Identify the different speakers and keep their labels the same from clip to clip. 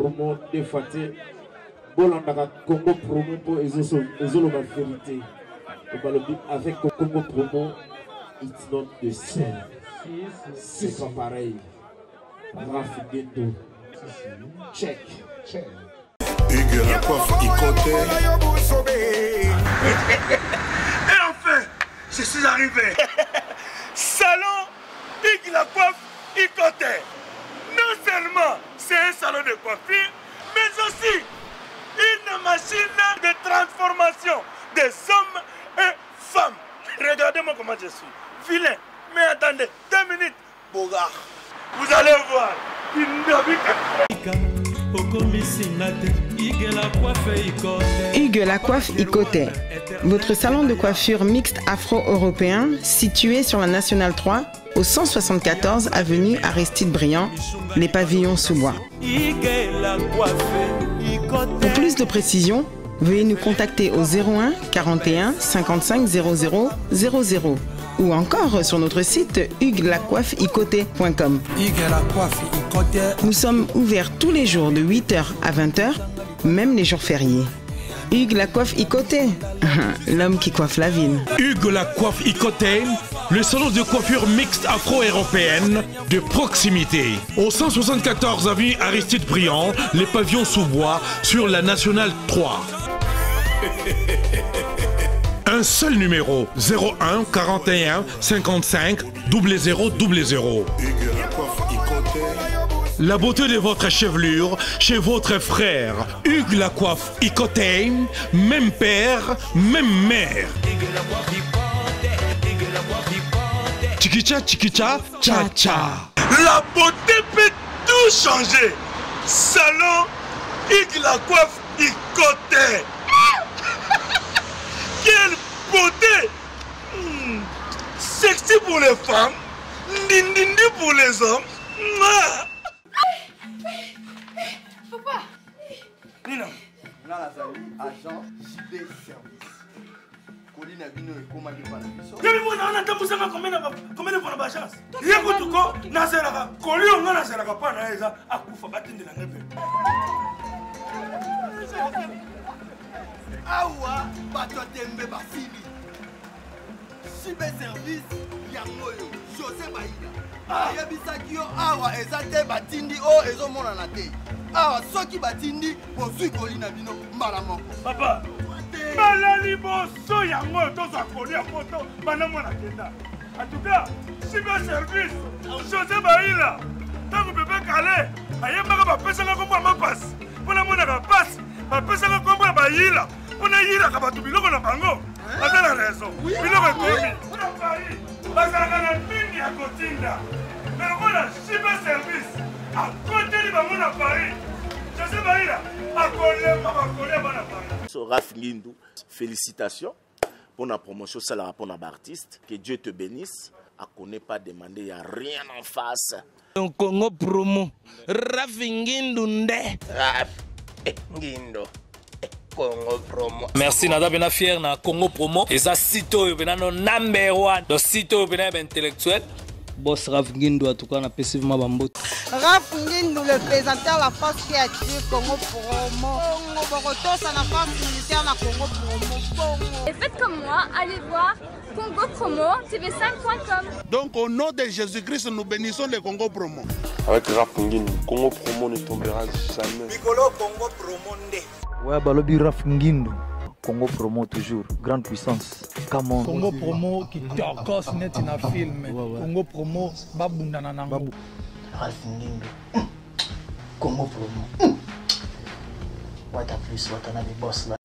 Speaker 1: Promo des fois bolanda Congo Promo pour ezolo la vérité. Avec Congo Promo, it's not the same. C'est pas pareil. Raph Nguendo. Check.
Speaker 2: Hugues la coiffe Ikoté.
Speaker 3: Et enfin, je suis arrivé. Salon Hugues la coiffe Ikoté. Non seulement c'est un salon de coiffure, mais aussi une machine de transformation des hommes et femmes. Regardez-moi comment je suis. Vilain. Mais attendez, 2 minutes. Bogart. Vous allez voir.
Speaker 4: Hugues la coiffe Ikoté. Votre salon de coiffure mixte afro-européen situé sur la Nationale 3 au 174 avenue Aristide Briand, les pavillons sous bois. Pour plus de précisions, veuillez nous contacter au 01 41 55 00 00 ou encore sur notre site hugueslacoiffeikoté.com. Nous sommes ouverts tous les jours de 8h à 20h, même les jours fériés. Hugues la coiffe Ikoté, l'homme qui coiffe la ville.
Speaker 5: Hugues la coiffe Ikoté, le salon de coiffure mixte afro-européenne de proximité. Au 174 avenue Aristide Briand, les pavillons sous bois sur la Nationale 3. Un seul numéro, 01 41 55 00 00. La beauté de votre chevelure chez votre frère. Hugues la coiffe Ikoté, même père, même mère. Chikicha, chikicha, cha cha.
Speaker 3: La beauté peut tout changer. Salon Hugues la coiffe Ikoté. Quelle beauté! Sexy pour les femmes, dindindi pour les hommes.
Speaker 6: Papa!
Speaker 3: Nina!
Speaker 7: Là, agent JB Service. Colline Abino et commandé par la mission.
Speaker 3: Combien de fois la chance? Yekutuko, Nazeraka, Collion, Nazeraka, Panaïsa, Akufa, Batin de la Neve.
Speaker 7: Awa Batotembe Basili. JB Service Yangoyo José Baïda. Ayabisaki yo awa ezate batindi o ezomona na te. Awa soki batindi bozui kolina bino mbala moko.
Speaker 3: Papa, balali boso yango toza kolia moto banamona kenda. En tout cas, JB Service José Baïda. Tango bébé calé, ayemaka bapesanga kombo ma passe. Pona mona ka passe, bapesanga kombo Baïda. On a eu la cabane de la bango. Attends la raison. Il aurait commis. On a failli. Parce qu'on a mis à côté là. Mais on a super service. À côté de Bango à Paris. Je sais pas là. À coller, à Paris.
Speaker 8: Raph Nguendo, félicitations pour la promotion. C'est le rapport d'artiste. Que Dieu te bénisse. À connaît pas demander, il n'y a rien en face.
Speaker 9: Congo Promo. Raph Nguendo.
Speaker 8: Raph Nguendo. Congo Promo.
Speaker 9: Merci nada bena fier na Congo Promo. Et ça sito bena no number 1. Donc sito bena intellectuel.
Speaker 10: Boss Raph Nguendo en tout cas na passivement bambote.
Speaker 11: Raph Nguendo le présentateur la force créative Congo Promo. Boroto ça la force militaire na Congo Promo.
Speaker 6: Et faites comme moi, allez voir Congo Promo tv5.com.
Speaker 12: Donc au nom de Jésus-Christ nous bénissons le Congo Promo.
Speaker 13: Avec Raph Nguendo, Congo Promo ne tombera jamais.
Speaker 3: Piccolo Congo Promo ndé.
Speaker 10: Ouais, balobi Raph Nguendo. Congo Promo toujours, grande puissance. Come on.
Speaker 14: Congo Promo qui t'orcos net in a film. Congo Promo, babunda nanango.
Speaker 15: Raph Nguendo. Congo Promo. What a plus, what a boss là.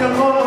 Speaker 16: Oh,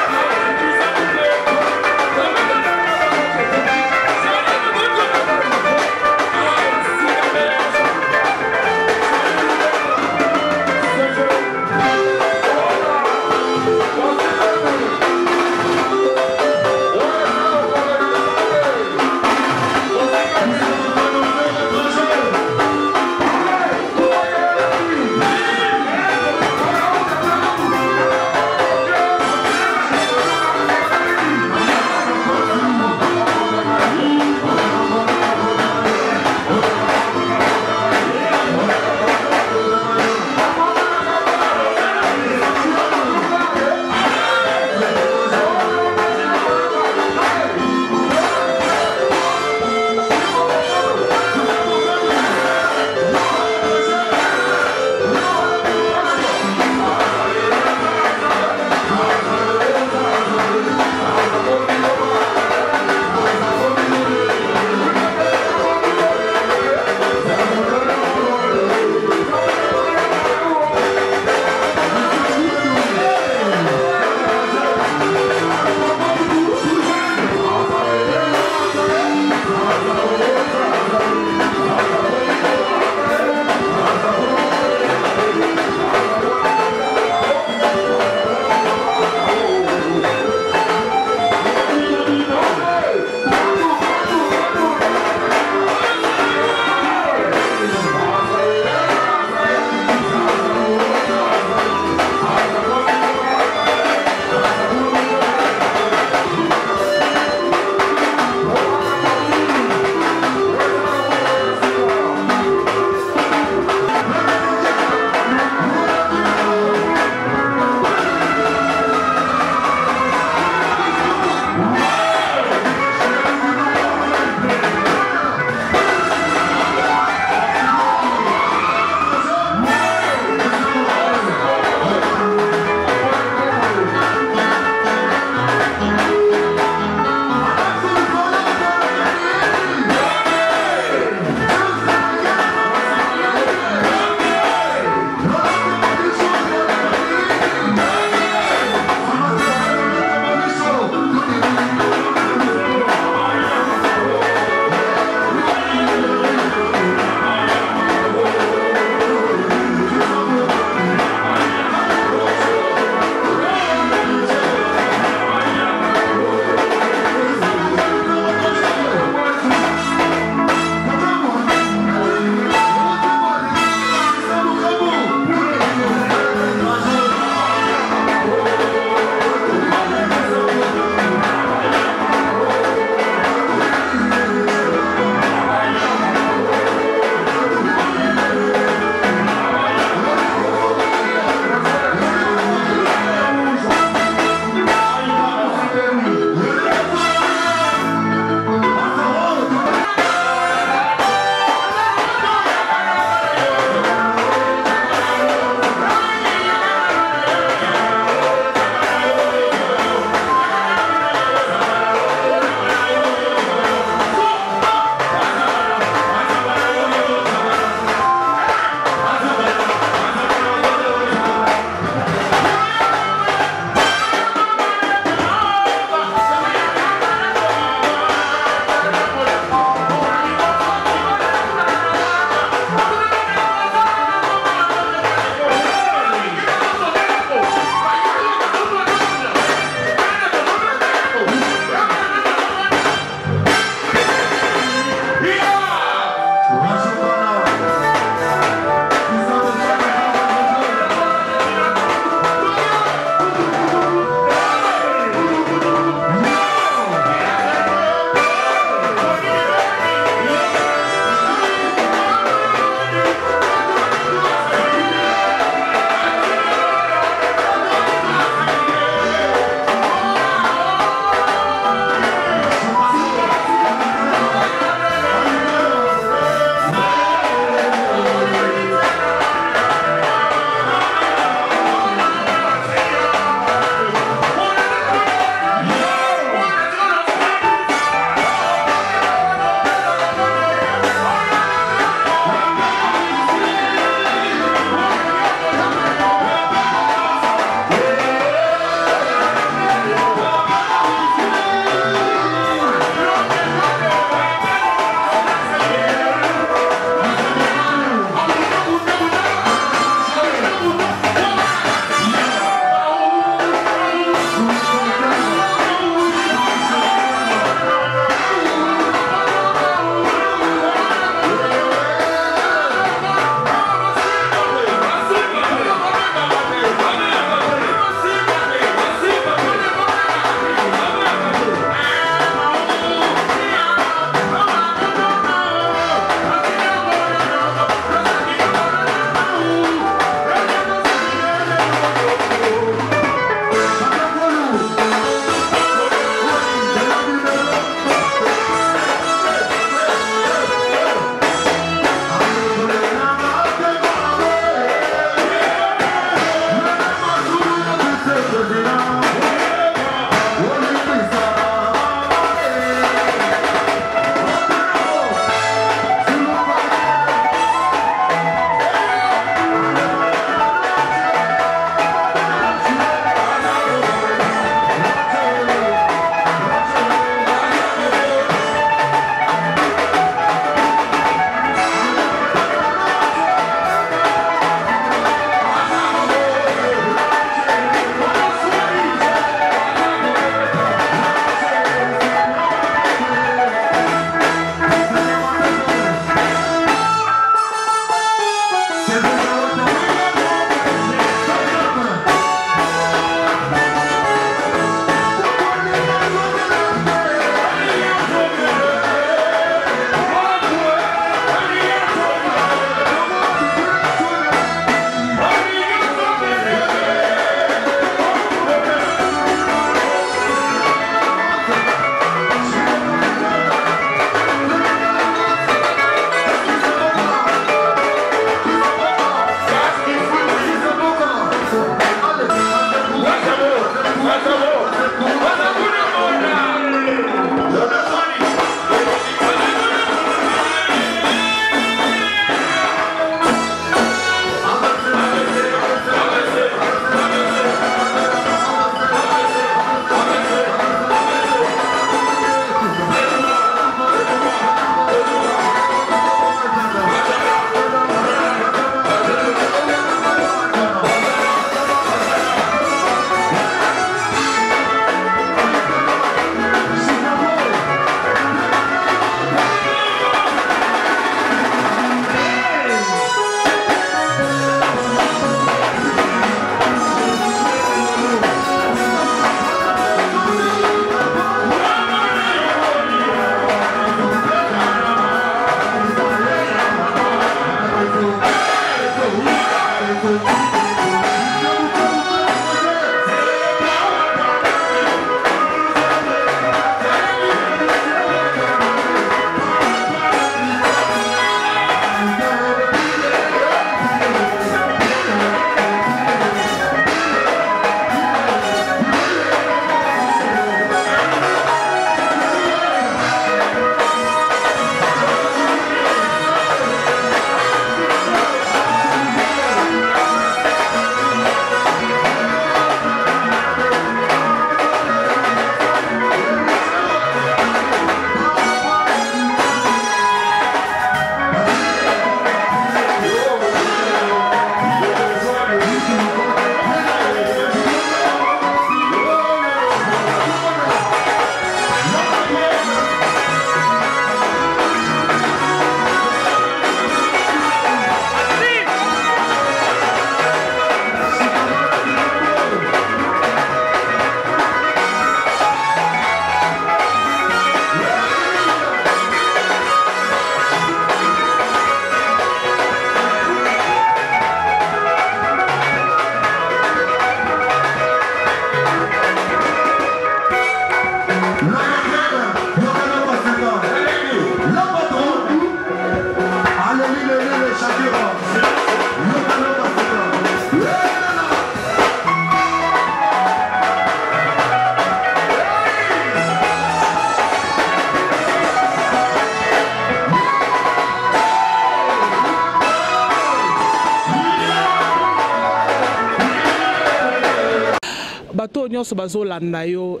Speaker 14: bato nyonso bazolanda yo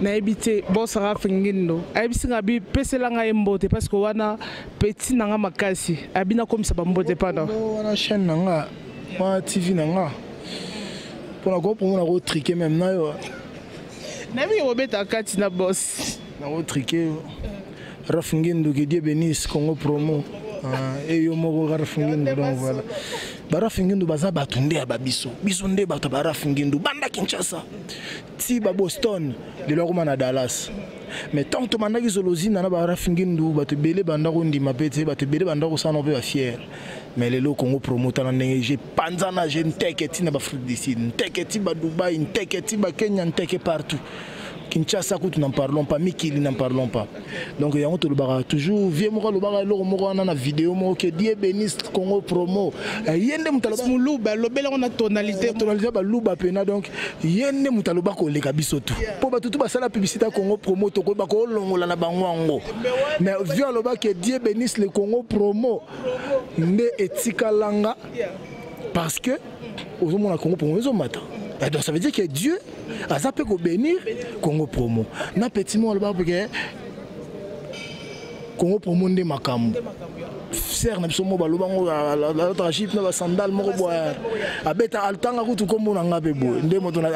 Speaker 14: nayebi te bosaka fingindo ayebisi nga bi pesela nga mbote parce que wana petit nanga makasi abina komisa bambote pana
Speaker 16: wana chaîne nanga wana TV nanga pona ko pour na ko triquer même na yo
Speaker 14: nayebi obeta kati na boss
Speaker 16: na ko triquer Rafingindo que Dieu bénisse Congo Promo et yo moko Rafingindo donc voilà Rafingindo baza batunde ya babiso biso nde bato ba Rafingindo banda Kinshasa ti ba Boston de lokoma na Dallas mais tant que mandaki zolozina na ba Rafingindo bato belé banda ko ndima pete bato belé banda ko sana pe ba fier mais les locaux Congo Promo tana j'ai panzana j'ai nteketi na ba Afrique du Sud nteketi ba Dubaï nteketi ba Kenya nteke partout Kinshasa, nous n'en parlons pas, Mikili n'en parlons pas. Donc, il y a toujours, vieux mora le bar, on a vidéo, que Dieu bénisse Congo Promo. Yende Mutaloba,
Speaker 14: on a tonalité,
Speaker 16: Louba Pena, donc Yende Mutaloba, les Kabisoto. Pour tout la publicité Congo Promo, Toko Bako, Longola na Bangwango. Mais vieux le bar, que Dieu bénisse le Congo Promo. Ne etika langa, parce que, aux hommes, on a Congo Promo, ils ont matin. Donc ça veut dire que Dieu a zappé qu'on bénir Congo Promo. Na petit mot là-bas parce que Congo Promo ndé makambo. Serre na biso mo balobango la autre chip na ba sandal moko boya. Abeta altanga kutu kombo na ngabe bo. Ndé moto na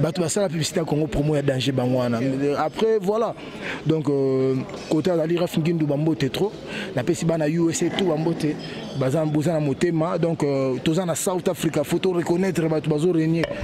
Speaker 16: bato ba sala publicité Congo Promo ya danger bangwana. Après voilà. Donc côté ali Rafingindo bambote trop. Na pesi bana USA tout bambote. Bazan bozana motema donc tozana South Africa faut reconnaître bato bazo régner